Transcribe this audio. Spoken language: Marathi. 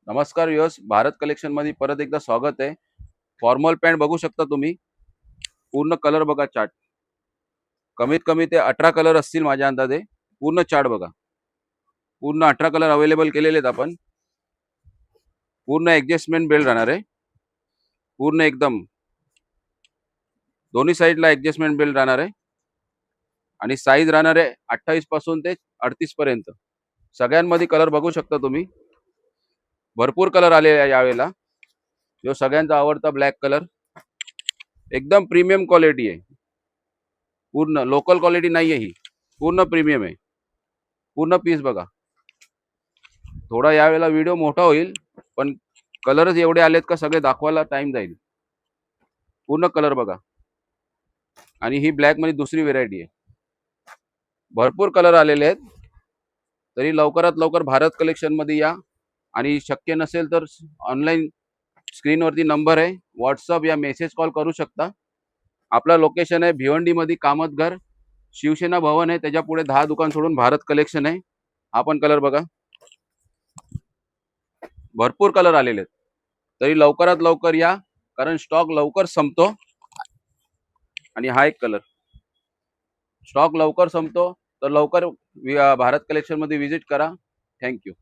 नमस्कार यश, भारत कलेक्शन मध्ये परत एकदा स्वागत आहे. फॉर्मल पॅन्ट बघू शकता तुम्ही. पूर्ण कलर बघा चार्ट. कमीत कमी ते 18 कलर असतील माझ्या अंदाजे. पूर्ण चार्ट बघा. पूर्ण 18 कलर अवेलेबल केलेले आहेत आपण. पूर्ण ऍडजस्टमेंट बेल्ट राहणार आहे. पूर्ण एकदम दोन्ही साईडला ऍडजस्टमेंट बेल्ट राहणार आहे. आणि साईज राहणार आहे 28 पासून ते 38 पर्यंत. सगळ्यांमध्ये कलर बघू शकता तुम्ही. भरपूर कलर आले यावेळेला. जो सगळ्यांचा आवडता ब्लॅक कलर. एकदम प्रीमियम क्वालिटी आहे. पूर्ण लोकल क्वालिटी नाही आहे ही. पूर्ण प्रीमियम आहे. पूर्ण पीस बघा. थोडा यावेळेला व्हिडिओ मोठा होईल, पण कलरच एवढे आलेत का सगळे दाखवायला टाइम जाईल. पूर्ण कलर बघा. आणि ही ब्लॅक मध्ये दुसरी व्हेरायटी आहे. भरपूर कलर आलेले आहेत. तरी लवकरात लवकर भारत कलेक्शन मध्ये या. आणि शक्य नसेल तर ऑनलाईन स्क्रीनवरती नंबर आहे, व्हॉट्सअप या मेसेज कॉल करू शकता. आपला लोकेशन आहे भिवंडी मध्ये कामतघर. शिवसेना भवन आहे, त्याच्या पुढे 10 दुकान सोडून भारत कलेक्शन आहे. हा पण कलर बघा. भरपूर कलर आलेले आहेत. तरी लवकरात लवकर या, कारण स्टॉक लवकर संपतो. आणि हा एक कलर स्टॉक लवकर संपतो, तर लवकर भारत कलेक्शन मध्ये विजिट करा. थँक्यू.